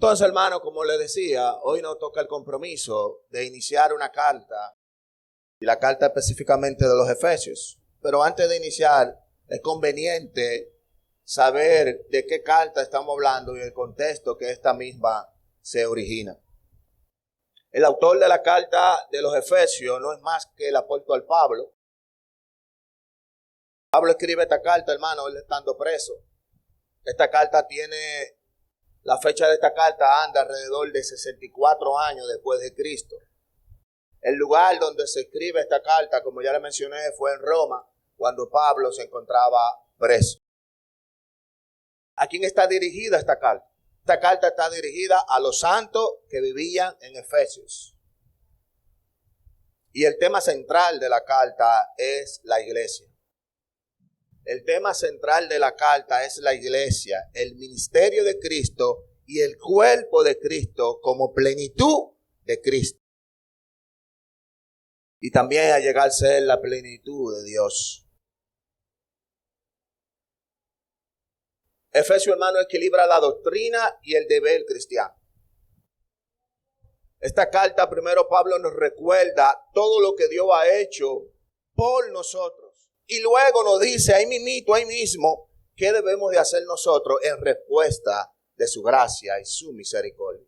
Entonces, hermano, como les decía, hoy nos toca el compromiso de iniciar una carta, y la carta específicamente de los Efesios. Pero antes de iniciar, es conveniente saber de qué carta estamos hablando y el contexto que esta misma se origina. El autor de la carta de los Efesios no es más que el apóstol Pablo. Pablo escribe esta carta, hermano, él estando preso. Esta carta tiene, la fecha de esta carta anda alrededor de 64 años después de Cristo. El lugar donde se escribe esta carta, como ya le mencioné, fue en Roma, cuando Pablo se encontraba preso. ¿A quién está dirigida esta carta? Esta carta está dirigida a los santos que vivían en Efesios. Y el tema central de la carta es la iglesia. El tema central de la carta es la iglesia, el ministerio de Cristo y el cuerpo de Cristo como plenitud de Cristo. Y también a llegar a ser la plenitud de Dios. Efesios, hermano, equilibra la doctrina y el deber cristiano. Esta carta, primero Pablo nos recuerda todo lo que Dios ha hecho por nosotros. Y luego nos dice ahí mismo, qué debemos de hacer nosotros en respuesta de su gracia y su misericordia.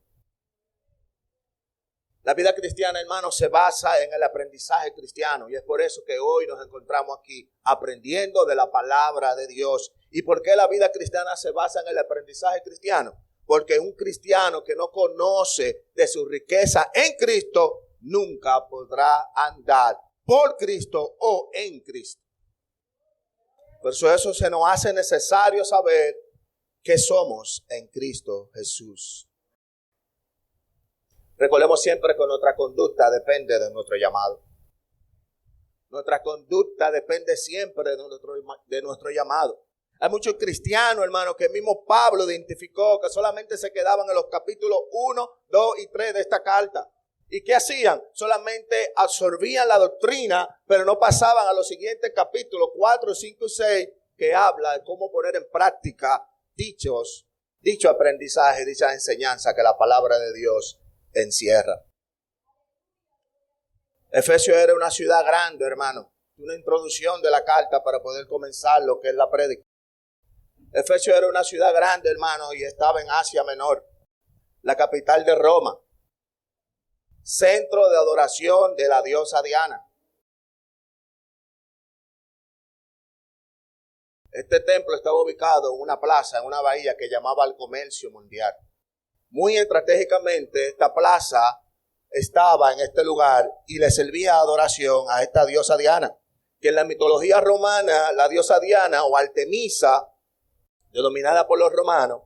La vida cristiana, hermano, se basa en el aprendizaje cristiano. Y es por eso que hoy nos encontramos aquí aprendiendo de la palabra de Dios. ¿Y por qué la vida cristiana se basa en el aprendizaje cristiano? Porque un cristiano que no conoce de su riqueza en Cristo nunca podrá andar por Cristo o en Cristo. Por eso se nos hace necesario saber que somos en Cristo Jesús. Recordemos siempre que nuestra conducta depende de nuestro llamado. Nuestra conducta depende siempre de nuestro llamado. Hay muchos cristianos, hermanos, que el mismo Pablo identificó que solamente se quedaban en los capítulos 1, 2 y 3 de esta carta. ¿Y qué hacían? Solamente absorbían la doctrina, pero no pasaban a los siguientes capítulos 4, 5 y 6, que habla de cómo poner en práctica dicho aprendizaje, dicha enseñanza que la palabra de Dios encierra. Efesios era una ciudad grande, hermano. Una introducción de la carta para poder comenzar lo que es la prédica. Efesios era una ciudad grande, hermano, y estaba en Asia Menor, la capital de Roma, centro de adoración de la diosa Diana. Este templo estaba ubicado en una plaza, en una bahía que llamaba el Comercio Mundial. Muy estratégicamente, esta plaza estaba en este lugar y le servía adoración a esta diosa Diana, que en la mitología romana, la diosa Diana o Artemisa, denominada por los romanos,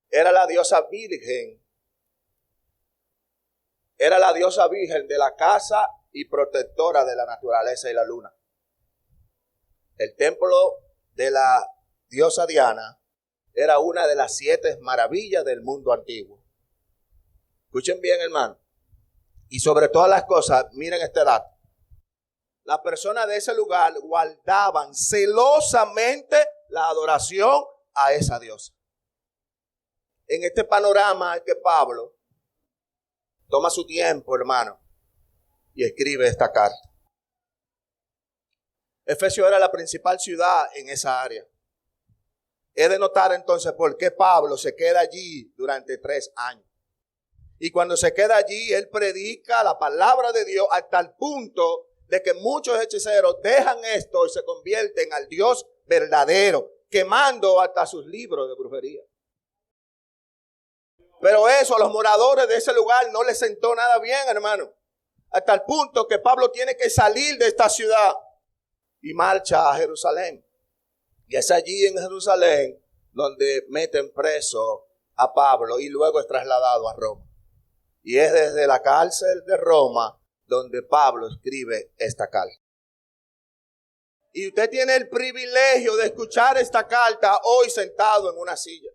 era la diosa virgen. Era la diosa virgen de la casa y protectora de la naturaleza y la luna. El templo de la diosa Diana era una de las 7 maravillas del mundo antiguo. Escuchen bien, hermano. Y sobre todas las cosas, miren este dato. Las personas de ese lugar guardaban celosamente la adoración a esa diosa. En este panorama es que Pablo toma su tiempo, hermano, y escribe esta carta. Efesios era la principal ciudad en esa área. Es de notar entonces por qué Pablo se queda allí durante 3 años. Y cuando se queda allí, él predica la palabra de Dios hasta el punto de que muchos hechiceros dejan esto y se convierten al Dios verdadero, quemando hasta sus libros de brujería. Pero eso a los moradores de ese lugar no les sentó nada bien, hermano. Hasta el punto que Pablo tiene que salir de esta ciudad y marcha a Jerusalén. Y es allí en Jerusalén donde meten preso a Pablo y luego es trasladado a Roma. Y es desde la cárcel de Roma donde Pablo escribe esta carta. Y usted tiene el privilegio de escuchar esta carta hoy sentado en una silla.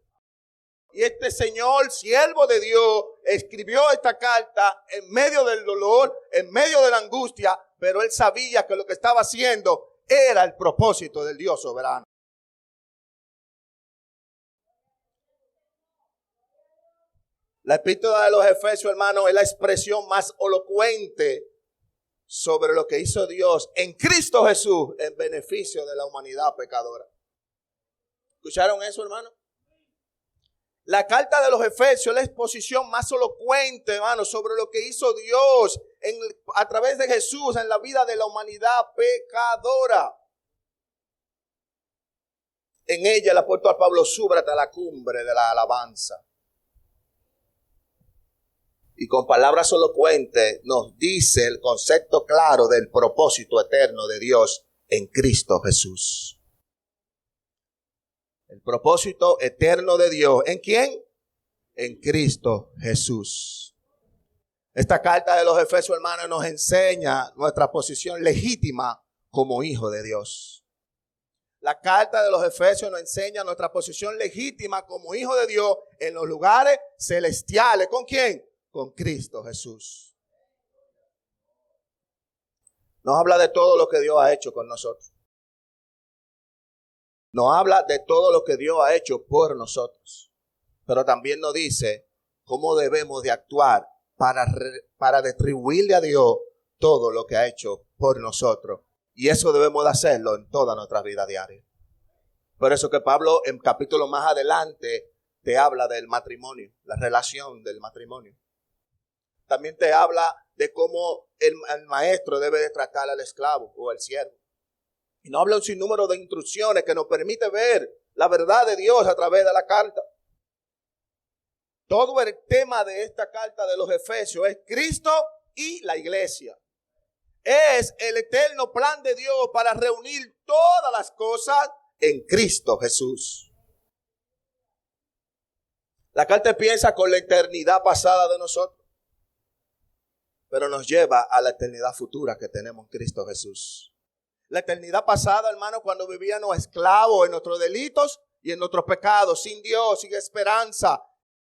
Y este señor, siervo de Dios, escribió esta carta en medio del dolor, en medio de la angustia, pero él sabía que lo que estaba haciendo era el propósito del Dios soberano. La epístola de los Efesios, hermano, es la expresión más elocuente sobre lo que hizo Dios en Cristo Jesús en beneficio de la humanidad pecadora. ¿Escucharon eso, hermano? La carta de los Efesios es la exposición más elocuente, hermano, sobre lo que hizo Dios a través de Jesús en la vida de la humanidad pecadora. En ella el apóstol Pablo sube hasta la cumbre de la alabanza. Y con palabras elocuentes nos dice el concepto claro del propósito eterno de Dios en Cristo Jesús. El propósito eterno de Dios. ¿En quién? En Cristo Jesús. Esta carta de los Efesios, hermanos, nos enseña nuestra posición legítima como hijo de Dios. La carta de los Efesios nos enseña nuestra posición legítima como hijo de Dios en los lugares celestiales. ¿Con quién? Con Cristo Jesús. Nos habla de todo lo que Dios ha hecho con nosotros. Nos habla de todo lo que Dios ha hecho por nosotros. Pero también nos dice cómo debemos de actuar para retribuirle a Dios todo lo que ha hecho por nosotros. Y eso debemos de hacerlo en toda nuestra vida diaria. Por eso que Pablo en capítulo más adelante te habla del matrimonio, la relación del matrimonio. También te habla de cómo el maestro debe de tratar al esclavo o al siervo. Y nos habla un sinnúmero de instrucciones que nos permite ver la verdad de Dios a través de la carta. Todo el tema de esta carta de los Efesios es Cristo y la iglesia. Es el eterno plan de Dios para reunir todas las cosas en Cristo Jesús. La carta empieza con la eternidad pasada de nosotros, pero nos lleva a la eternidad futura que tenemos en Cristo Jesús. La eternidad pasada, hermano, cuando vivíamos esclavos en nuestros delitos y en nuestros pecados, sin Dios, sin esperanza.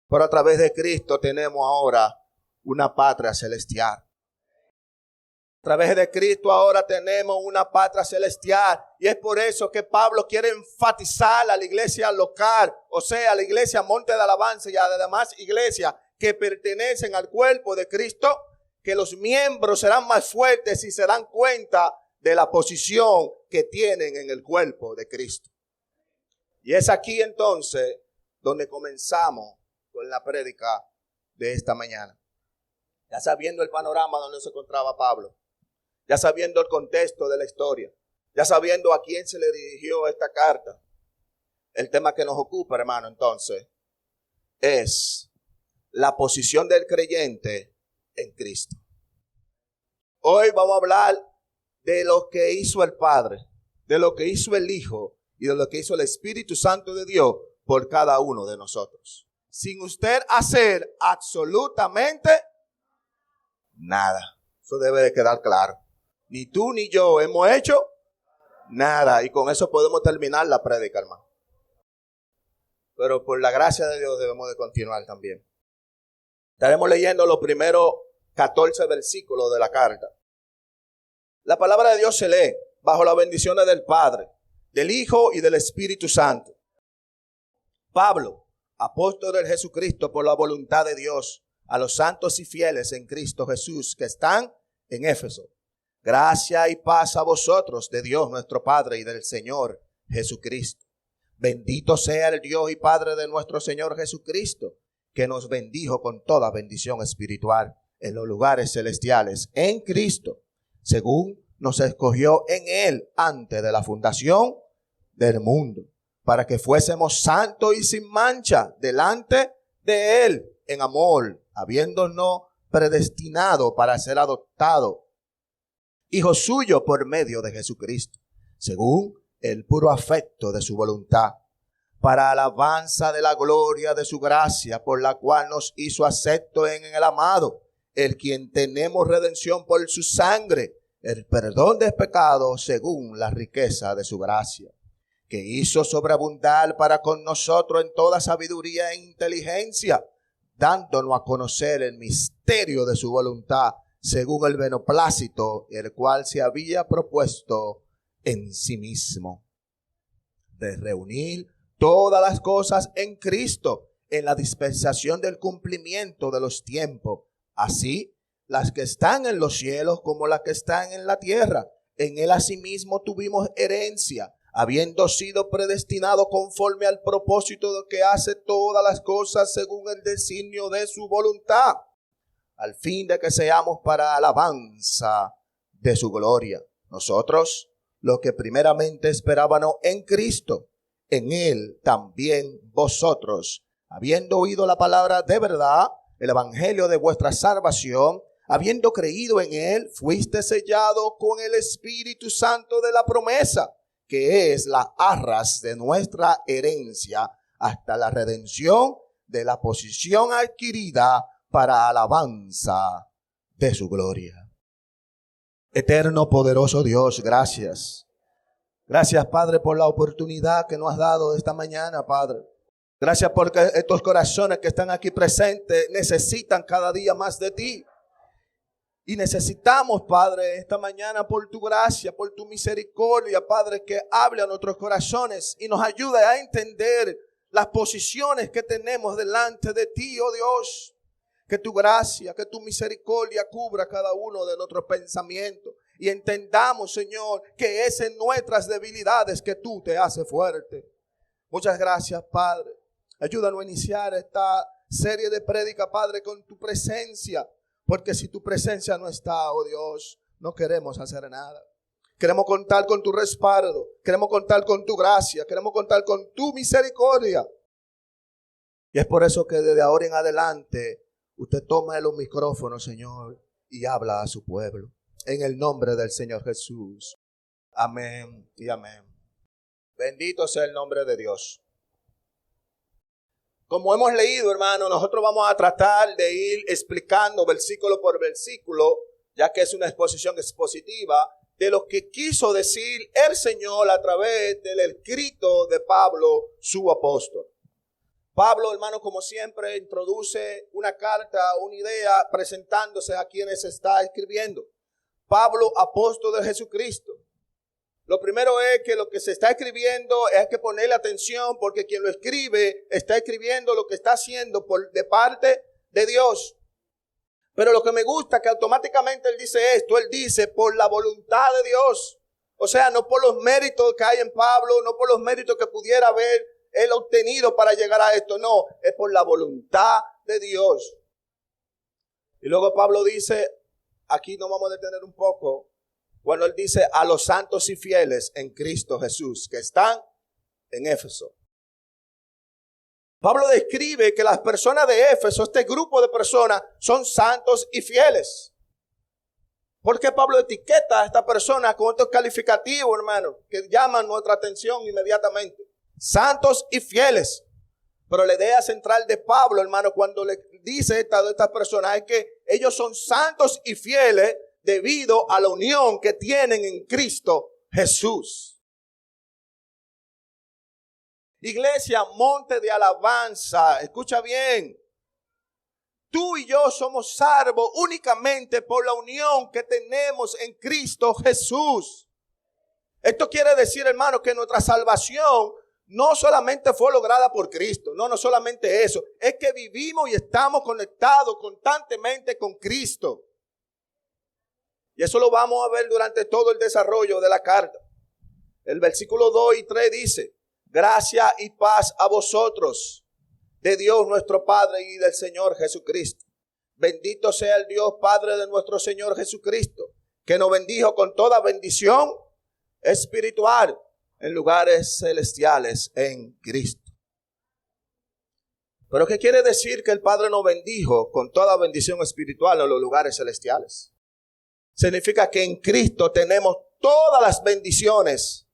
Pero a través de Cristo tenemos ahora una patria celestial. A través de Cristo ahora tenemos una patria celestial. Y es por eso que Pablo quiere enfatizar a la iglesia local, o sea, a la iglesia Monte de Alabanza y a las demás iglesias que pertenecen al cuerpo de Cristo, que los miembros serán más fuertes si se dan cuenta de la posición que tienen en el cuerpo de Cristo. Y es aquí entonces donde comenzamos con la prédica de esta mañana. Ya sabiendo el panorama donde se encontraba Pablo, ya sabiendo el contexto de la historia, ya sabiendo a quién se le dirigió esta carta, el tema que nos ocupa, hermano, entonces, es la posición del creyente en Cristo. Hoy vamos a hablar de lo que hizo el Padre, de lo que hizo el Hijo y de lo que hizo el Espíritu Santo de Dios por cada uno de nosotros. Sin usted hacer absolutamente nada. Eso debe de quedar claro. Ni tú ni yo hemos hecho nada. Y con eso podemos terminar la prédica, hermano. Pero por la gracia de Dios debemos de continuar también. Estaremos leyendo los primeros 14 versículos de la carta. La palabra de Dios se lee bajo las bendiciones del Padre, del Hijo y del Espíritu Santo. Pablo, apóstol de Jesucristo por la voluntad de Dios, a los santos y fieles en Cristo Jesús que están en Éfeso. Gracia y paz a vosotros de Dios nuestro Padre y del Señor Jesucristo. Bendito sea el Dios y Padre de nuestro Señor Jesucristo, que nos bendijo con toda bendición espiritual en los lugares celestiales en Cristo, según nos escogió en Él antes de la fundación del mundo, para que fuésemos santos y sin mancha delante de Él en amor, habiéndonos predestinado para ser adoptados hijos suyos por medio de Jesucristo, según el puro afecto de su voluntad, para alabanza de la gloria de su gracia, por la cual nos hizo aceptos en el amado, el quien tenemos redención por su sangre, el perdón de pecados según la riqueza de su gracia, que hizo sobreabundar para con nosotros en toda sabiduría e inteligencia, dándonos a conocer el misterio de su voluntad, según el beneplácito, el cual se había propuesto en sí mismo, de reunir todas las cosas en Cristo, en la dispensación del cumplimiento de los tiempos, así las que están en los cielos como las que están en la tierra. En él asimismo tuvimos herencia, habiendo sido predestinado conforme al propósito de que hace todas las cosas según el designio de su voluntad, al fin de que seamos para alabanza de su gloria. Nosotros, los que primeramente esperábamos en Cristo, en él también vosotros, habiendo oído la palabra de verdad, el evangelio de vuestra salvación, habiendo creído en él, fuiste sellado con el Espíritu Santo de la promesa, que es la arras de nuestra herencia, hasta la redención de la posición adquirida para alabanza de su gloria. Eterno, poderoso Dios, gracias. Gracias, Padre, por la oportunidad que nos has dado esta mañana, Padre. Gracias porque estos corazones que están aquí presentes necesitan cada día más de ti. Y necesitamos, Padre, esta mañana por tu gracia, por tu misericordia, Padre, que hable a nuestros corazones y nos ayude a entender las posiciones que tenemos delante de ti, oh Dios. Que tu gracia, que tu misericordia cubra cada uno de nuestros pensamientos. Y entendamos, Señor, que es en nuestras debilidades que tú te haces fuerte. Muchas gracias, Padre. Ayúdanos a iniciar esta serie de prédica, Padre, con tu presencia. Porque si tu presencia no está, oh Dios, no queremos hacer nada. Queremos contar con tu respaldo. Queremos contar con tu gracia. Queremos contar con tu misericordia. Y es por eso que desde ahora en adelante usted toma los micrófonos, Señor, y habla a su pueblo. En el nombre del Señor Jesús. Amén y amén. Bendito sea el nombre de Dios. Como hemos leído, hermano, nosotros vamos a tratar de ir explicando versículo por versículo, ya que es una exposición expositiva, de lo que quiso decir el Señor a través del escrito de Pablo, su apóstol. Pablo, hermano, como siempre, introduce una carta, una idea, presentándose a quienes está escribiendo. Pablo, apóstol de Jesucristo. Lo primero es que lo que se está escribiendo hay que ponerle atención, porque quien lo escribe está escribiendo lo que está haciendo de parte de Dios. Pero lo que me gusta es que automáticamente él dice esto, él dice por la voluntad de Dios. O sea, no por los méritos que hay en Pablo, no por los méritos que pudiera haber él obtenido para llegar a esto, no, es por la voluntad de Dios. Y luego Pablo dice, aquí nos vamos a detener un poco, cuando él dice a los santos y fieles en Cristo Jesús que están en Éfeso. Pablo describe que las personas de Éfeso, este grupo de personas, son santos y fieles. ¿Por qué Pablo etiqueta a esta persona con estos calificativos, hermano, que llaman nuestra atención inmediatamente? Santos y fieles. Pero la idea central de Pablo, hermano, cuando le dice estas personas es que ellos son santos y fieles debido a la unión que tienen en Cristo Jesús. Iglesia, monte de alabanza, escucha bien. Tú y yo somos salvos únicamente por la unión que tenemos en Cristo Jesús. Esto quiere decir, hermano, que nuestra salvación no solamente fue lograda por Cristo. No solamente eso. Es que vivimos y estamos conectados constantemente con Cristo. Y eso lo vamos a ver durante todo el desarrollo de la carta. El versículo 2 y 3 dice, gracia y paz a vosotros, de Dios nuestro Padre y del Señor Jesucristo. Bendito sea el Dios Padre de nuestro Señor Jesucristo, que nos bendijo con toda bendición espiritual en lugares celestiales en Cristo. ¿Pero qué quiere decir que el Padre nos bendijo con toda bendición espiritual en los lugares celestiales? Significa que en Cristo tenemos todas las bendiciones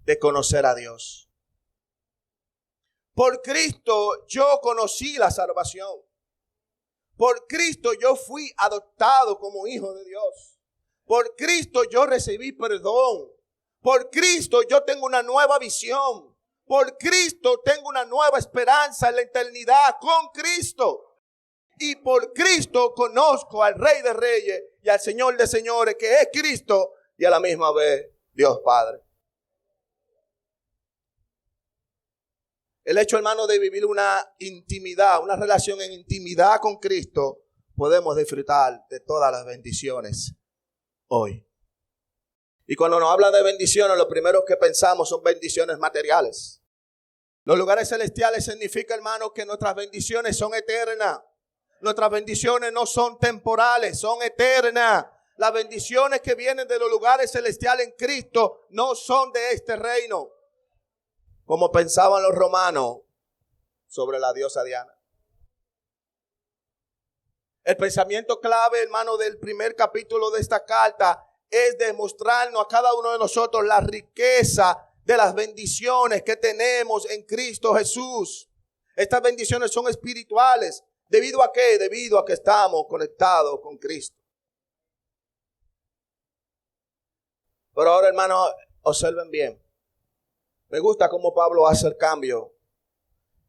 de conocer a Dios. Por Cristo yo conocí la salvación. Por Cristo yo fui adoptado como hijo de Dios. Por Cristo yo recibí perdón. Por Cristo yo tengo una nueva visión. Por Cristo tengo una nueva esperanza en la eternidad con Cristo. Y por Cristo conozco al Rey de Reyes y al Señor de Señores, que es Cristo y a la misma vez Dios Padre. El hecho, hermano, de vivir una intimidad, una relación en intimidad con Cristo, podemos disfrutar de todas las bendiciones hoy. Y cuando nos habla de bendiciones, lo primero que pensamos son bendiciones materiales. Los lugares celestiales significa, hermano, que nuestras bendiciones son eternas. Nuestras bendiciones no son temporales, son eternas. Las bendiciones que vienen de los lugares celestiales en Cristo no son de este reino, como pensaban los romanos sobre la diosa Diana. El pensamiento clave, hermano, del primer capítulo de esta carta es demostrarnos a cada uno de nosotros la riqueza de las bendiciones que tenemos en Cristo Jesús. Estas bendiciones son espirituales. ¿Debido a qué? Debido a que estamos conectados con Cristo. Pero ahora, hermano, observen bien. Me gusta cómo Pablo hace el cambio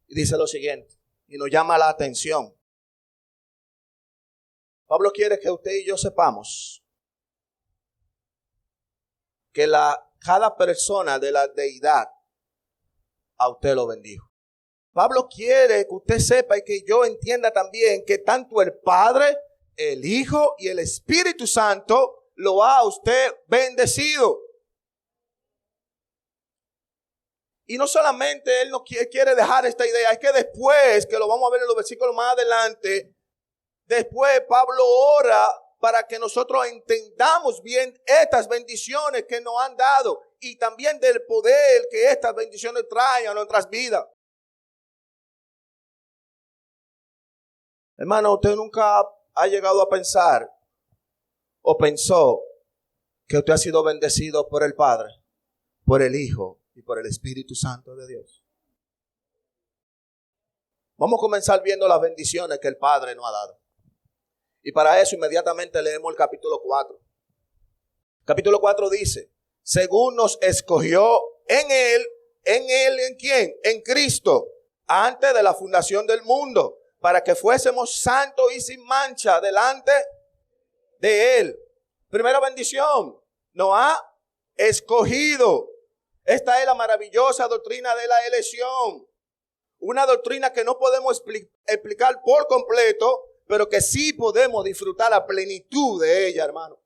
y dice lo siguiente, y nos llama la atención. Pablo quiere que usted y yo sepamos que cada persona de la deidad a usted lo bendijo. Pablo quiere que usted sepa y que yo entienda también que tanto el Padre, el Hijo y el Espíritu Santo lo ha a usted bendecido. Y no solamente él no quiere dejar esta idea, es que después, que lo vamos a ver en los versículos más adelante, después Pablo ora para que nosotros entendamos bien estas bendiciones que nos han dado y también del poder que estas bendiciones traen a nuestras vidas. Hermano, usted nunca ha llegado a pensar o pensó que usted ha sido bendecido por el Padre, por el Hijo y por el Espíritu Santo de Dios. Vamos a comenzar viendo las bendiciones que el Padre nos ha dado. Y para eso inmediatamente leemos el capítulo 4. Capítulo 4 dice, según nos escogió en Él, ¿en quién? En Cristo, antes de la fundación del mundo, para que fuésemos santos y sin mancha delante de Él. Primera bendición, nos ha escogido. Esta es la maravillosa doctrina de la elección. Una doctrina que no podemos explicar por completo, pero que sí podemos disfrutar la plenitud de ella, hermano.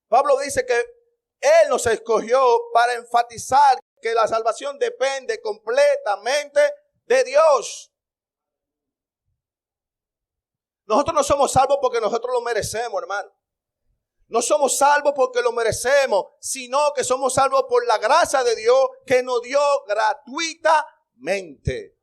Pablo dice que Él nos escogió para enfatizar que la salvación depende completamente de Dios. Nosotros no somos salvos porque nosotros lo merecemos, hermano. No somos salvos porque lo merecemos, sino que somos salvos por la gracia de Dios que nos dio gratuitamente.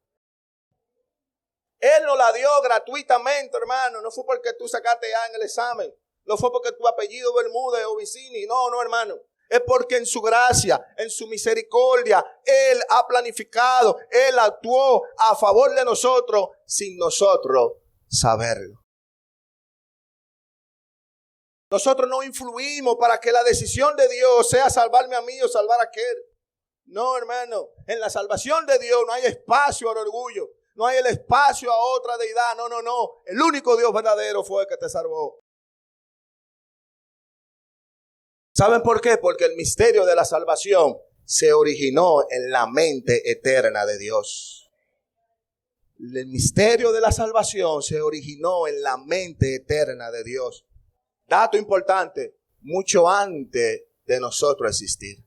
Él nos la dio gratuitamente, hermano. No fue porque tú sacaste A en el examen. No fue porque tu apellido Bermúdez o Vicini. No, hermano. Es porque en su gracia, en su misericordia, Él ha planificado, Él actuó a favor de nosotros sin nosotros saberlo. Nosotros no influimos para que la decisión de Dios sea salvarme a mí o salvar a aquel. No, hermano. En la salvación de Dios no hay espacio al orgullo. No hay el espacio a otra deidad. No. El único Dios verdadero fue el que te salvó. ¿Saben por qué? Porque el misterio de la salvación se originó en la mente eterna de Dios. El misterio de la salvación se originó en la mente eterna de Dios. Dato importante, mucho antes de nosotros existir.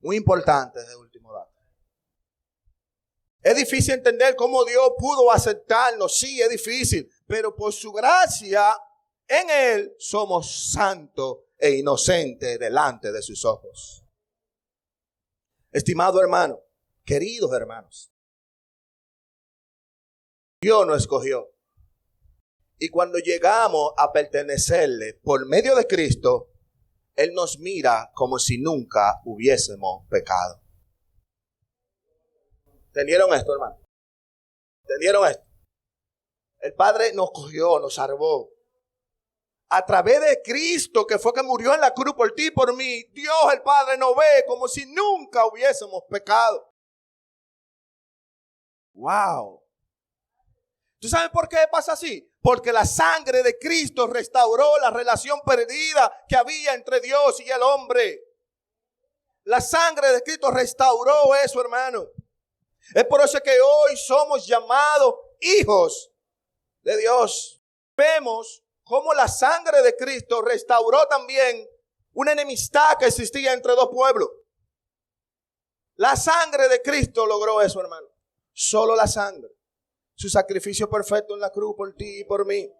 Muy importante ese último dato. Es difícil entender cómo Dios pudo aceptarnos. Sí, es difícil. Pero por su gracia, en Él somos santos e inocentes delante de sus ojos. Estimado hermano, queridos hermanos, Dios nos escogió. Y cuando llegamos a pertenecerle por medio de Cristo, Él nos mira como si nunca hubiésemos pecado. ¿Entendieron esto, hermano? ¿Entendieron esto? El Padre nos cogió, nos salvó. A través de Cristo, que fue que murió en la cruz por ti y por mí, Dios el Padre nos ve como si nunca hubiésemos pecado. ¡Wow! ¿Tú sabes por qué pasa así? Porque la sangre de Cristo restauró la relación perdida que había entre Dios y el hombre. La sangre de Cristo restauró eso, hermano. Es por eso que hoy somos llamados hijos de Dios. Vemos cómo la sangre de Cristo restauró también una enemistad que existía entre dos pueblos. La sangre de Cristo logró eso, hermano. Solo la sangre. Su sacrificio perfecto en la cruz por ti y por mí.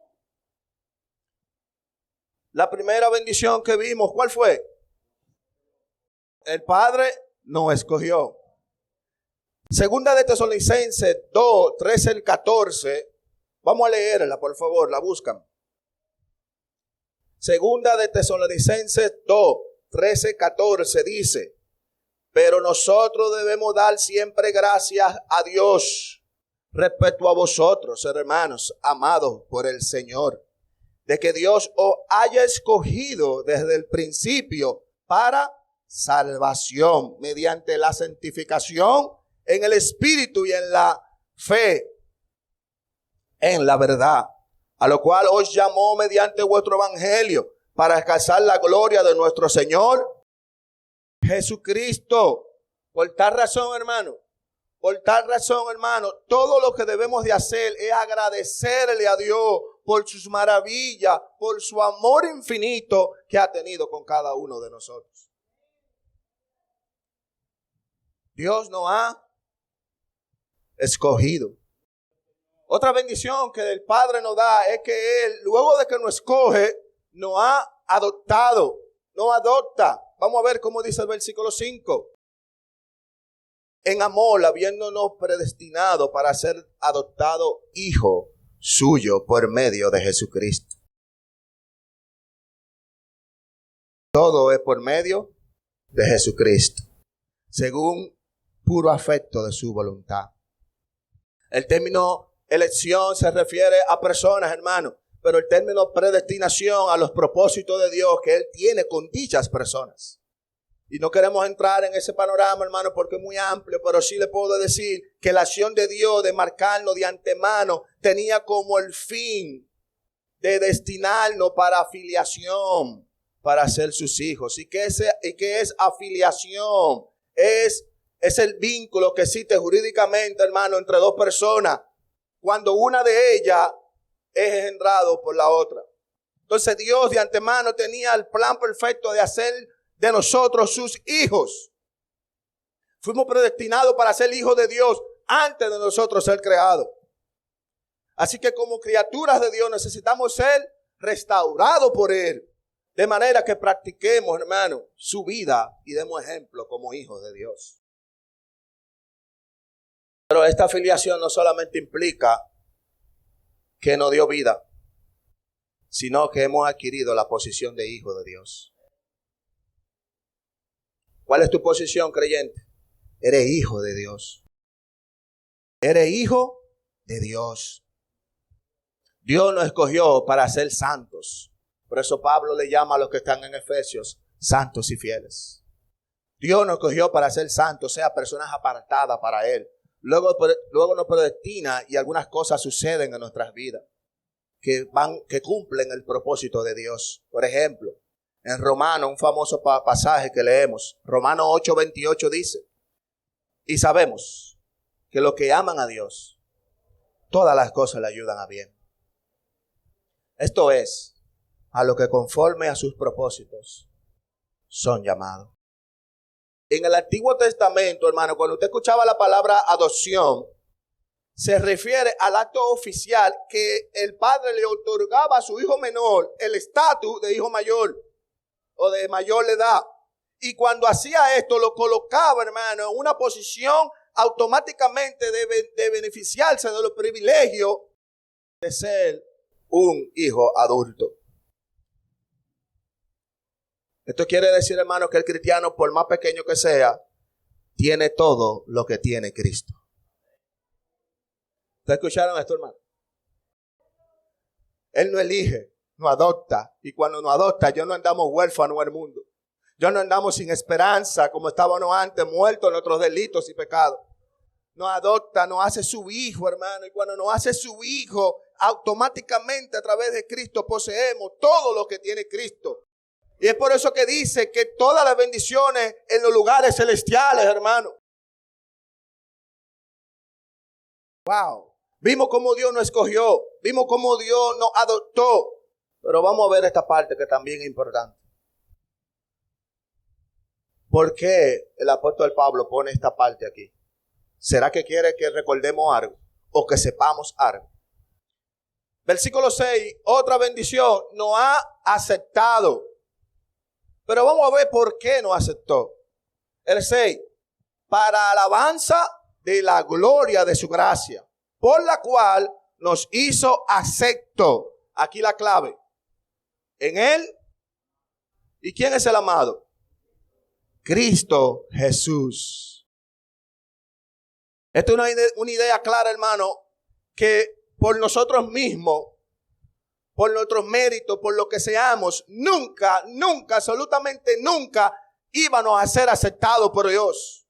La primera bendición que vimos, ¿cuál fue? El Padre nos escogió. Segunda de Tesalonicenses 2, 13 al 14. Vamos a leerla, por favor, la buscan. Segunda de Tesalonicenses 2, 13, 14 dice: pero nosotros debemos dar siempre gracias a Dios respecto a vosotros, hermanos, amados por el Señor, de que Dios os haya escogido desde el principio para salvación, mediante la santificación en el Espíritu y en la fe, en la verdad, a lo cual os llamó mediante vuestro evangelio, para alcanzar la gloria de nuestro Señor Jesucristo. Por tal razón, hermano, todo lo que debemos de hacer es agradecerle a Dios por sus maravillas, por su amor infinito que ha tenido con cada uno de nosotros. Dios nos ha escogido. Otra bendición que el Padre nos da es que Él, luego de que nos escoge, nos ha adoptado, nos adopta. Vamos a ver cómo dice el versículo 5. En amor, habiéndonos predestinado para ser adoptado hijo suyo por medio de Jesucristo. Todo es por medio de Jesucristo, según puro afecto de su voluntad. El término elección se refiere a personas, hermano, pero el término predestinación a los propósitos de Dios que Él tiene con dichas personas. Y no queremos entrar en ese panorama, hermano, porque es muy amplio, pero sí le puedo decir que la acción de Dios de marcarnos de antemano tenía como el fin de destinarnos para afiliación, para ser sus hijos. ¿Y qué es afiliación? Es el vínculo que existe jurídicamente, hermano, entre dos personas, cuando una de ellas es engendrado por la otra. Entonces Dios de antemano tenía el plan perfecto de hacer de nosotros sus hijos. Fuimos predestinados para ser hijos de Dios antes de nosotros ser creados. Así que como criaturas de Dios necesitamos ser restaurados por Él, de manera que practiquemos, hermano, su vida y demos ejemplo como hijos de Dios. Pero esta afiliación no solamente implica que nos dio vida, sino que hemos adquirido la posición de hijo de Dios. ¿Cuál es tu posición, creyente? Eres hijo de Dios. Eres hijo de Dios. Dios nos escogió para ser santos. Por eso Pablo le llama a los que están en Efesios santos y fieles. Dios nos escogió para ser santos, o sea, personas apartadas para Él. Luego nos predestina y algunas cosas suceden en nuestras vidas que cumplen el propósito de Dios. Por ejemplo, en Romanos, un famoso pasaje que leemos, Romanos 8:28 dice: y sabemos que los que aman a Dios, todas las cosas le ayudan a bien. Esto es, a lo que conforme a sus propósitos son llamados. En el Antiguo Testamento, hermano, cuando usted escuchaba la palabra adopción, se refiere al acto oficial que el padre le otorgaba a su hijo menor el estatus de hijo mayor o de mayor edad. Y cuando hacía esto, lo colocaba, hermano, en una posición automáticamente de beneficiarse de los privilegios de ser un hijo adulto. Esto quiere decir, hermano, que el cristiano, por más pequeño que sea, tiene todo lo que tiene Cristo. ¿Ustedes escucharon esto, hermano? Él no elige, no adopta. Y cuando nos adopta, yo no andamos huérfanos en el mundo. Yo no andamos sin esperanza como estábamos antes, muertos en nuestros delitos y pecados. Nos adopta, nos hace su hijo, hermano. Y cuando nos hace su hijo, automáticamente a través de Cristo poseemos todo lo que tiene Cristo. Y es por eso que dice que todas las bendiciones en los lugares celestiales, hermano. Wow. Vimos cómo Dios nos escogió. Vimos cómo Dios nos adoptó. Pero vamos a ver esta parte que también es importante. ¿Por qué el apóstol Pablo pone esta parte aquí? ¿Será que quiere que recordemos algo o que sepamos algo? Versículo 6, otra bendición, nos ha aceptado. Pero vamos a ver por qué nos aceptó. El 6, para alabanza de la gloria de su gracia, por la cual nos hizo acepto. Aquí la clave. En él. ¿Y quién es el amado? Cristo Jesús. Esta es una idea clara, hermano, que por nosotros mismos, por nuestros méritos, por lo que seamos, nunca, absolutamente nunca íbamos a ser aceptados por Dios.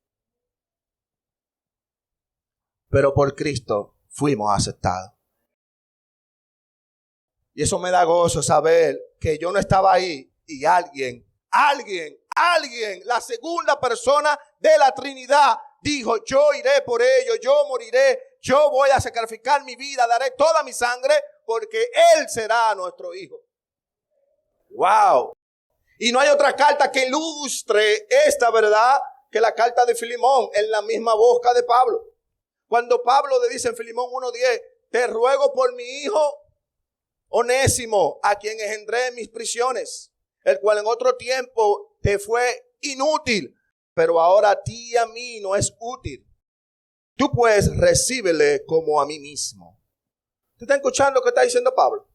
Pero por Cristo fuimos aceptados. Y eso me da gozo saber que yo no estaba ahí y alguien, la segunda persona de la Trinidad dijo, yo iré por ellos, yo moriré, yo voy a sacrificar mi vida, daré toda mi sangre porque Él será nuestro Hijo. Wow. Y no hay otra carta que ilustre esta verdad que la carta de Filemón en la misma boca de Pablo. Cuando Pablo le dice en Filemón 1:10, te ruego por mi hijo Onésimo, a quien engendré en mis prisiones, el cual en otro tiempo te fue inútil, pero ahora a ti y a mí no es útil. Tú pues recíbele como a mí mismo. ¿Usted está escuchando lo que está diciendo Pablo?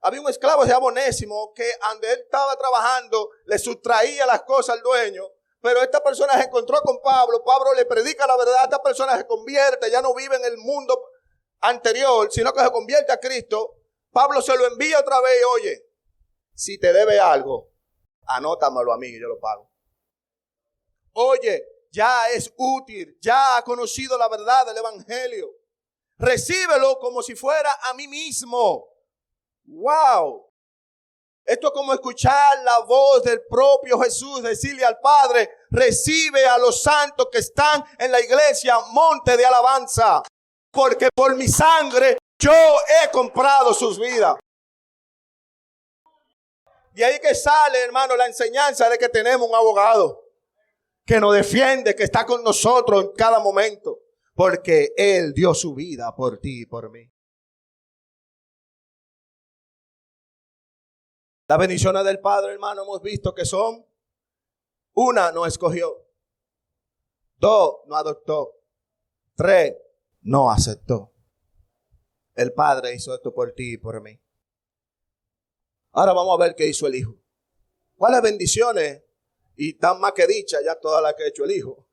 Había un esclavo que se llama Onésimo que donde él estaba trabajando le sustraía las cosas al dueño. Pero esta persona se encontró con Pablo. Pablo le predica la verdad. Esta persona se convierte. Ya no vive en el mundo anterior, sino que se convierte a Cristo. Pablo se lo envía otra vez. Oye, si te debe algo, anótamelo a mí y yo lo pago. Oye, ya es útil. Ya ha conocido la verdad del evangelio. Recíbelo como si fuera a mí mismo. Wow. Esto es como escuchar la voz del propio Jesús decirle al Padre, recibe a los santos que están en la iglesia, monte de alabanza, porque por mi sangre yo he comprado sus vidas. Y ahí que sale, hermano, la enseñanza de que tenemos un abogado que nos defiende, que está con nosotros en cada momento, porque Él dio su vida por ti y por mí. Las bendiciones del Padre, hermano, hemos visto que son: una, nos escogió; dos, nos adoptó; tres, nos aceptó. El Padre hizo esto por ti y por mí. Ahora vamos a ver qué hizo el Hijo. ¿Cuáles bendiciones? Y tan más que dichas ya todas las que ha hecho el Hijo.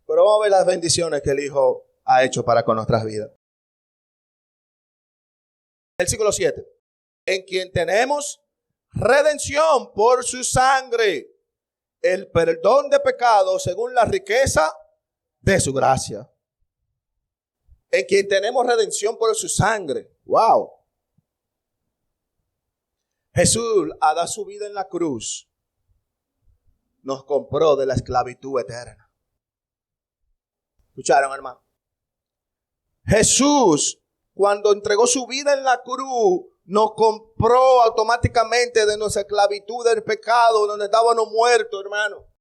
Pero vamos a ver las bendiciones que el Hijo ha hecho para con nuestras vidas. Versículo 7. En quien tenemos redención por su sangre, el perdón de pecados según la riqueza de su gracia. En quien tenemos redención por su sangre. Wow. Jesús, a dar su vida en la cruz, nos compró de la esclavitud eterna. ¿Escucharon, hermano? Jesús, cuando entregó su vida en la cruz, nos compró automáticamente de nuestra esclavitud del pecado, donde estábamos muertos, hermano.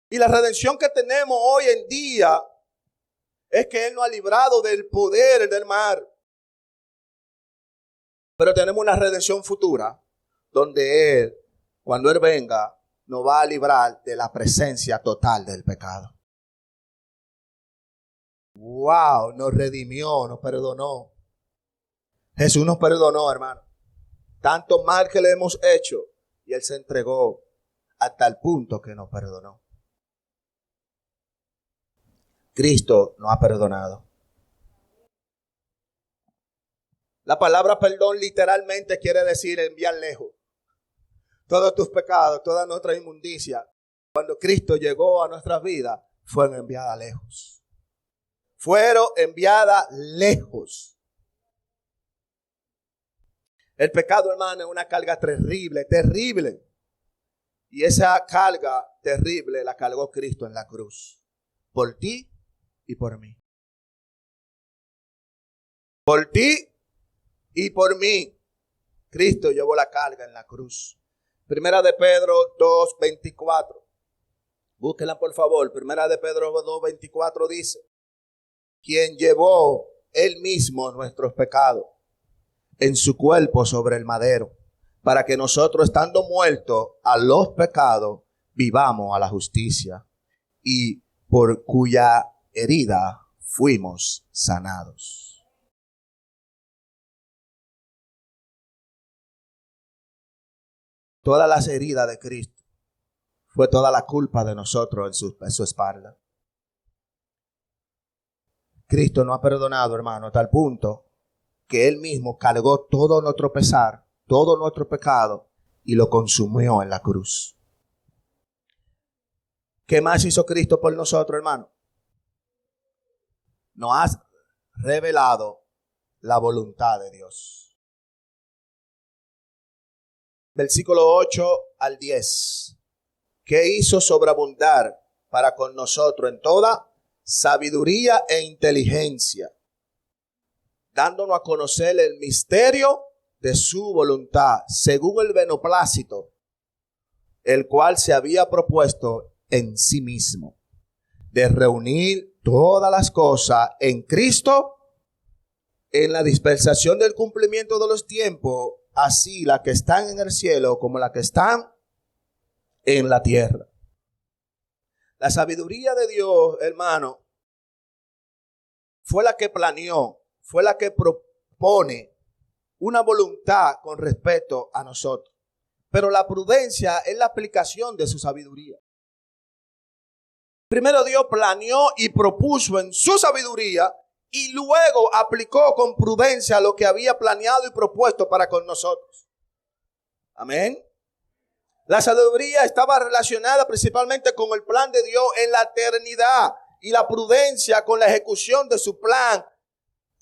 Y la redención que tenemos hoy en día es que Él nos ha librado del poder del mal. Pero tenemos una redención futura, donde Él, cuando Él venga, nos va a librar de la presencia total del pecado. Wow, nos redimió, nos perdonó. Jesús nos perdonó, hermano. Tanto mal que le hemos hecho. Y Él se entregó hasta el punto que nos perdonó. Cristo nos ha perdonado. La palabra perdón literalmente quiere decir enviar lejos. Todos tus pecados, toda nuestra inmundicia, cuando Cristo llegó a nuestras vidas, fueron enviadas lejos. Fueron enviadas lejos. El pecado, hermano, es una carga terrible, terrible. Y esa carga terrible la cargó Cristo en la cruz. Por ti y por mí. Por ti y por mí. Cristo llevó la carga en la cruz. Primera de Pedro 2:24. Búsquenla por favor. Primera de Pedro 2:24 dice: quien llevó él mismo nuestros pecados en su cuerpo sobre el madero, para que nosotros, estando muertos a los pecados, vivamos a la justicia, y por cuya herida fuimos sanados. Todas las heridas de Cristo fue toda la culpa de nosotros en su espalda. Cristo nos ha perdonado, hermano, a tal punto que Él mismo cargó todo nuestro pesar, todo nuestro pecado, y lo consumió en la cruz. ¿Qué más hizo Cristo por nosotros, hermano? Nos ha revelado la voluntad de Dios. Versículo 8 al 10. ¿Qué hizo sobreabundar para con nosotros en toda sabiduría e inteligencia, dándonos a conocer el misterio de su voluntad, según el beneplácito, el cual se había propuesto en sí mismo, de reunir todas las cosas en Cristo, en la dispensación del cumplimiento de los tiempos, así las que están en el cielo como las que están en la tierra. La sabiduría de Dios, hermano, fue la que planeó, fue la que propone una voluntad con respecto a nosotros. Pero la prudencia es la aplicación de su sabiduría. Primero Dios planeó y propuso en su sabiduría, y luego aplicó con prudencia lo que había planeado y propuesto para con nosotros. Amén. La sabiduría estaba relacionada principalmente con el plan de Dios en la eternidad, y la prudencia con la ejecución de su plan,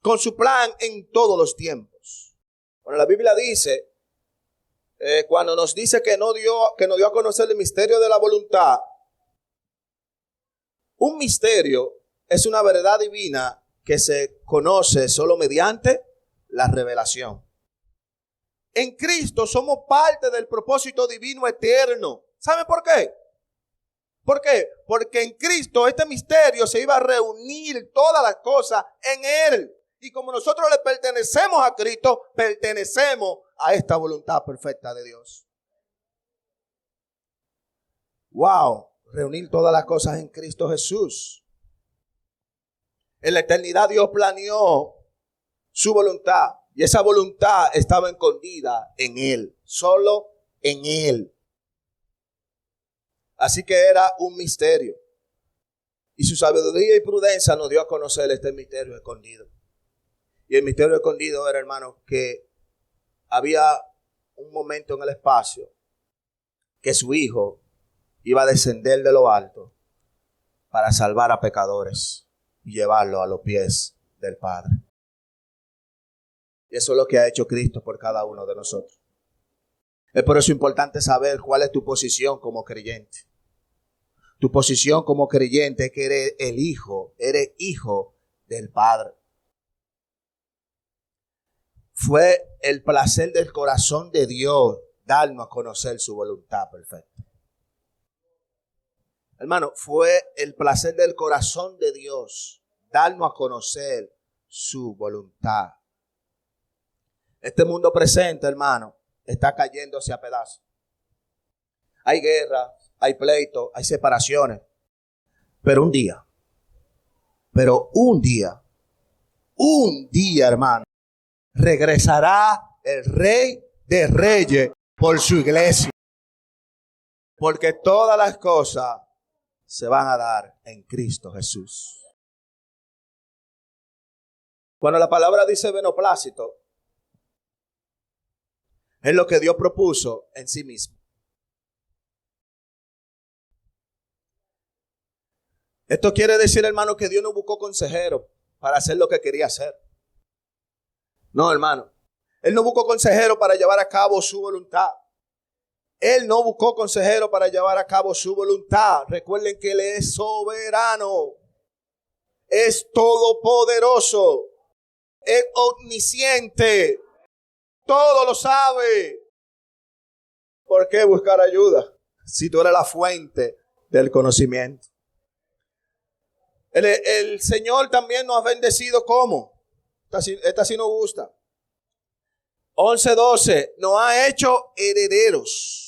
con su plan en todos los tiempos. Bueno, la Biblia dice, cuando nos dice que nos dio a conocer el misterio de la voluntad, un misterio es una verdad divina que se conoce solo mediante la revelación. En Cristo somos parte del propósito divino eterno. ¿Saben por qué? ¿Por qué? Porque en Cristo este misterio se iba a reunir todas las cosas en Él. Y como nosotros le pertenecemos a Cristo, pertenecemos a esta voluntad perfecta de Dios. Wow, reunir todas las cosas en Cristo Jesús. En la eternidad Dios planeó su voluntad, y esa voluntad estaba escondida en Él, solo en Él. Así que era un misterio. Y su sabiduría y prudencia nos dio a conocer este misterio escondido. Y el misterio escondido era, hermano, que había un momento en el espacio que su Hijo iba a descender de lo alto para salvar a pecadores y llevarlo a los pies del Padre. Y eso es lo que ha hecho Cristo por cada uno de nosotros. Es por eso importante saber cuál es tu posición como creyente. Tu posición como creyente es que eres eres hijo del Padre. Fue el placer del corazón de Dios darnos a conocer su voluntad perfecta. Hermano, fue el placer del corazón de Dios darnos a conocer su voluntad. Este mundo presente, hermano, está cayéndose a pedazos. Hay guerra, hay pleitos, hay separaciones. Pero un día, hermano, regresará el Rey de Reyes por su iglesia. Porque todas las cosas se van a dar en Cristo Jesús. Cuando la palabra dice beneplácito, es lo que Dios propuso en sí mismo. Esto quiere decir, hermano, que Dios no buscó consejero para hacer lo que quería hacer. No, hermano. Él no buscó consejero para llevar a cabo su voluntad. Él no buscó consejero para llevar a cabo su voluntad. Recuerden que Él es soberano. Es todopoderoso. Es omnisciente. Todo lo sabe. ¿Por qué buscar ayuda si tú eres la fuente del conocimiento? El Señor también nos ha bendecido. ¿Cómo? Esta sí nos gusta. 11:12. Nos ha hecho herederos.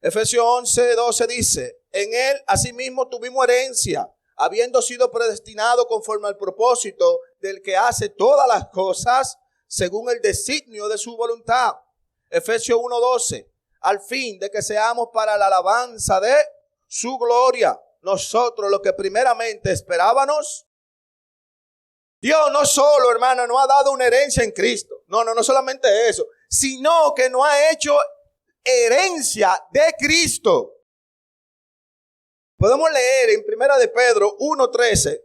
Efesios 11:12 dice: en Él asimismo tuvimos herencia, habiendo sido predestinado conforme al propósito del que hace todas las cosas según el designio de su voluntad. Efesios 1:12. Al fin de que seamos para la alabanza de su gloria, nosotros los que primeramente esperábamos. Dios no solo, hermano, nos ha dado una herencia en Cristo. No solamente eso, sino que nos ha hecho herencia de Cristo. Podemos leer en Primera de Pedro 1:3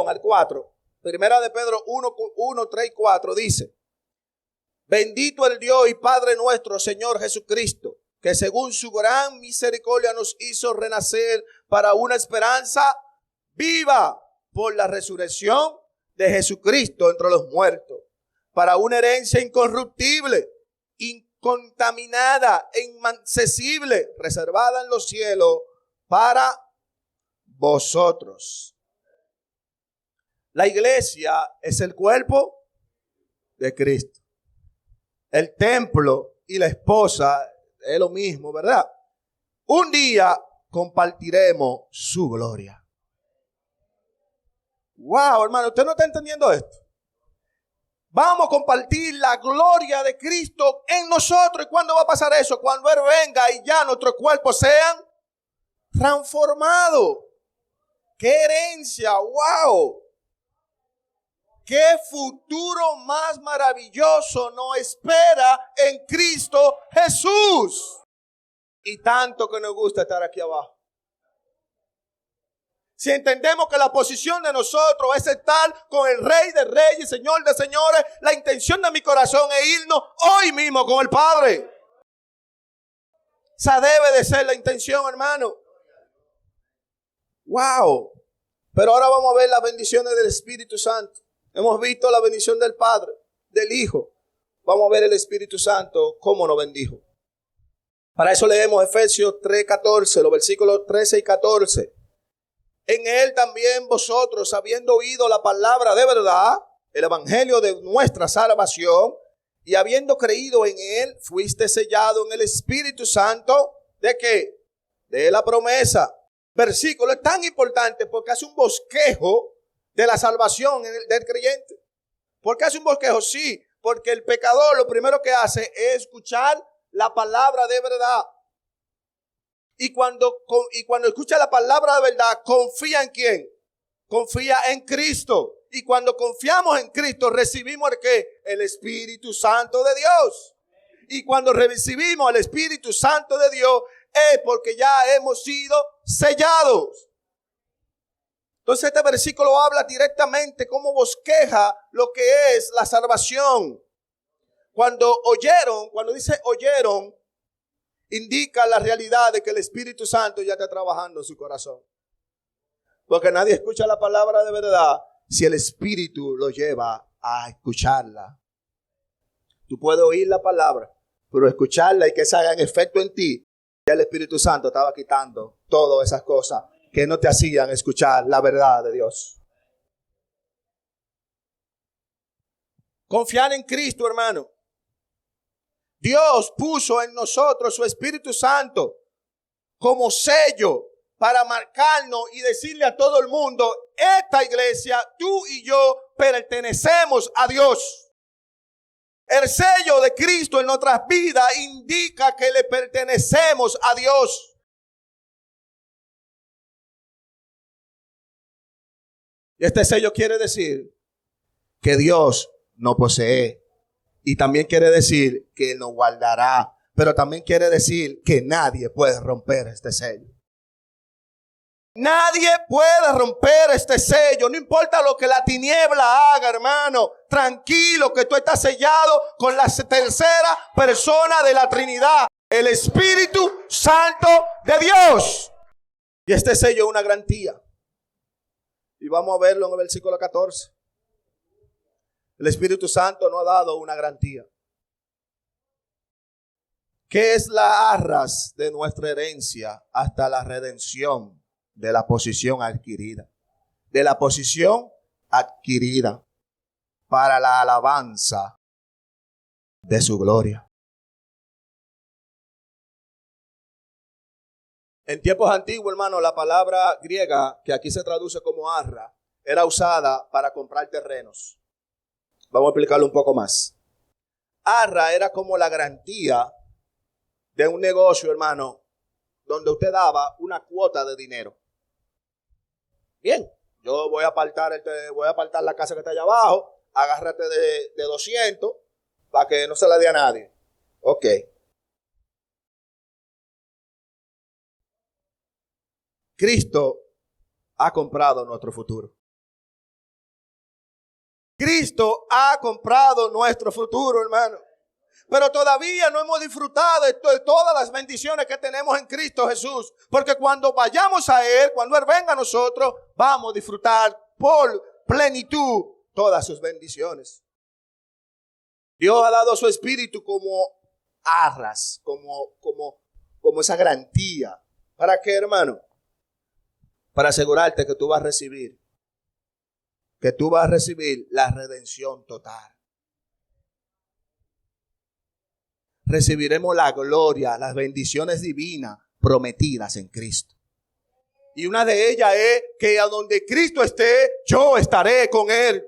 al 4. Primera de Pedro 1:3 y 4 dice: bendito el Dios y Padre nuestro Señor Jesucristo, que según su gran misericordia nos hizo renacer para una esperanza viva por la resurrección de Jesucristo entre los muertos, para una herencia incorruptible, incontaminada e inmarcesible, reservada en los cielos para vosotros. La iglesia es el cuerpo de Cristo. El templo y la esposa es lo mismo, ¿verdad? Un día compartiremos su gloria. Wow, hermano, ¿usted no está entendiendo esto? Vamos a compartir la gloria de Cristo en nosotros. ¿Y cuándo va a pasar eso? Cuando Él venga y ya nuestros cuerpos sean transformados. ¡Qué herencia! ¡Wow! ¡Qué futuro más maravilloso nos espera en Cristo Jesús! Y tanto que nos gusta estar aquí abajo. Si entendemos que la posición de nosotros es estar con el Rey de Reyes y Señor de Señores, la intención de mi corazón es irnos hoy mismo con el Padre. Esa debe de ser la intención, hermano. Wow. Pero ahora vamos a ver las bendiciones del Espíritu Santo. Hemos visto la bendición del Padre, del Hijo. Vamos a ver el Espíritu Santo, cómo nos bendijo. Para eso leemos Efesios 3:14, los versículos 13 y 14. En Él también vosotros, habiendo oído la palabra de verdad, el evangelio de nuestra salvación, y habiendo creído en Él, fuiste sellado en el Espíritu Santo. ¿De qué? De la promesa. Versículo es tan importante porque hace un bosquejo de la salvación del creyente. ¿Por qué hace un bosquejo? Sí, porque el pecador lo primero que hace es escuchar la palabra de verdad. Y cuando escucha la palabra de verdad, confía en ¿quién? Confía en Cristo. Y cuando confiamos en Cristo, recibimos ¿el qué? El Espíritu Santo de Dios. Y cuando recibimos el Espíritu Santo de Dios, es porque ya hemos sido sellados. Entonces este versículo habla directamente cómo bosqueja lo que es la salvación. Cuando dice oyeron, indica la realidad de que el Espíritu Santo ya está trabajando en su corazón. Porque nadie escucha la palabra de verdad si el Espíritu lo lleva a escucharla. Tú puedes oír la palabra, pero escucharla y que se haga efecto en ti. Ya el Espíritu Santo estaba quitando todas esas cosas que no te hacían escuchar la verdad de Dios. Confiar en Cristo, hermano. Dios puso en nosotros su Espíritu Santo como sello para marcarnos y decirle a todo el mundo: esta iglesia, tú y yo pertenecemos a Dios. El sello de Cristo en nuestras vidas indica que le pertenecemos a Dios. Y este sello quiere decir que Dios nos posee. Y también quiere decir que nos guardará. Pero también quiere decir que nadie puede romper este sello. Nadie puede romper este sello. No importa lo que la tiniebla haga, hermano. Tranquilo que tú estás sellado con la tercera persona de la Trinidad, el Espíritu Santo de Dios. Y este sello es una garantía. Y vamos a verlo en el versículo 14. El Espíritu Santo nos ha dado una garantía. ¿Qué es la arras de nuestra herencia hasta la redención de la posición adquirida? De la posición adquirida para la alabanza de su gloria. En tiempos antiguos, hermano, la palabra griega, que aquí se traduce como arra, era usada para comprar terrenos. Vamos a explicarlo un poco más. Arra era como la garantía de un negocio, hermano, donde usted daba una cuota de dinero. Bien, yo voy a apartar la casa que está allá abajo, agárrate de 200 para que no se la dé a nadie. Ok. Cristo ha comprado nuestro futuro. Cristo ha comprado nuestro futuro, hermano. Pero todavía no hemos disfrutado de todas las bendiciones que tenemos en Cristo Jesús. Porque cuando vayamos a Él, cuando Él venga a nosotros, vamos a disfrutar por plenitud todas sus bendiciones. Dios ha dado su Espíritu como arras, como esa garantía. ¿Para qué, hermano? Para asegurarte que tú vas a recibir la redención total. Recibiremos la gloria, las bendiciones divinas prometidas en Cristo. Y una de ellas es que a donde Cristo esté, yo estaré con Él.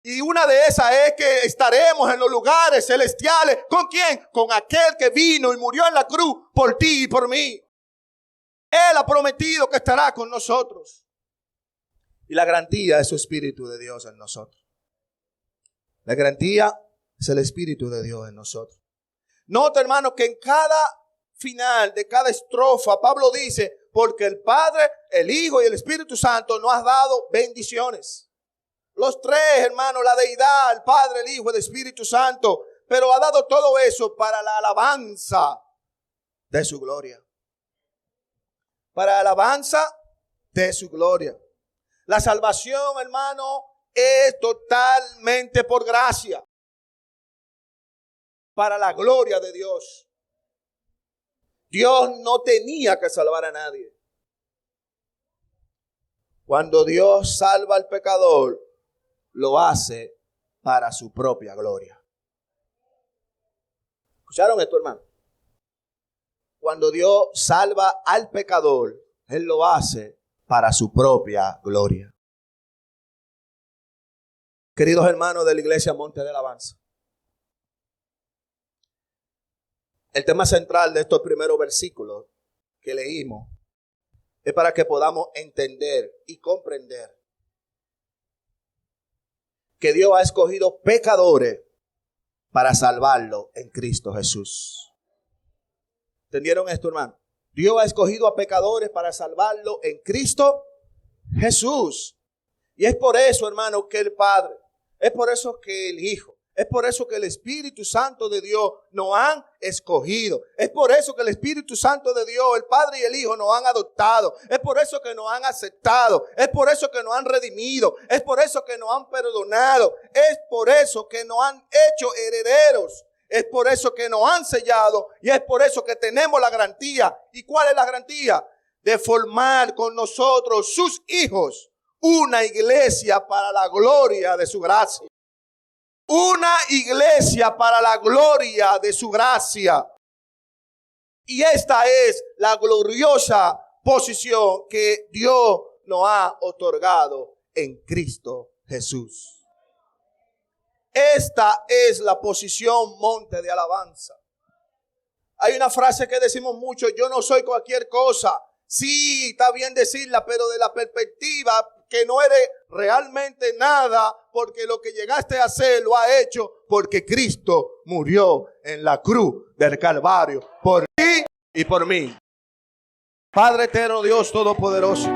Y una de esas es que estaremos en los lugares celestiales. ¿Con quién? Con aquel que vino y murió en la cruz por ti y por mí. Él ha prometido que estará con nosotros. Y la garantía es su Espíritu de Dios en nosotros. La garantía es el Espíritu de Dios en nosotros. Nota, hermano, que en cada final de cada estrofa, Pablo dice, porque el Padre, el Hijo y el Espíritu Santo nos ha dado bendiciones. Los tres, hermano, la deidad, el Padre, el Hijo y el Espíritu Santo, pero ha dado todo eso para la alabanza de su gloria. Para la alabanza de su gloria. La salvación, hermano, es totalmente por gracia. Para la gloria de Dios. Dios no tenía que salvar a nadie. Cuando Dios salva al pecador, lo hace para su propia gloria. ¿Escucharon esto, hermano? Cuando Dios salva al pecador, Él lo hace para su propia gloria. Queridos hermanos de la iglesia Monte de Alabanza, el tema central de estos primeros versículos que leímos es para que podamos entender y comprender que Dios ha escogido pecadores para salvarlos en Cristo Jesús. ¿Entendieron esto, hermano? Dios ha escogido a pecadores para salvarlos en Cristo Jesús. Y es por eso, hermano, que el Padre, es por eso que el Hijo, es por eso que el Espíritu Santo de Dios nos han escogido. Es por eso que el Espíritu Santo de Dios, el Padre y el Hijo nos han adoptado. Es por eso que nos han aceptado. Es por eso que nos han redimido. Es por eso que nos han perdonado. Es por eso que nos han hecho herederos. Es por eso que nos han sellado. Y es por eso que tenemos la garantía. ¿Y cuál es la garantía? De formar con nosotros, sus hijos, una iglesia para la gloria de su gracia. Una iglesia para la gloria de su gracia. Y esta es la gloriosa posición que Dios nos ha otorgado en Cristo Jesús. Esta es la posición monte de alabanza. Hay una frase que decimos mucho: yo no soy cualquier cosa. Sí, está bien decirla, pero de la perspectiva que no eres realmente nada, porque lo que llegaste a hacer lo ha hecho porque Cristo murió en la cruz del Calvario por ti y por mí. Padre eterno, Dios todopoderoso,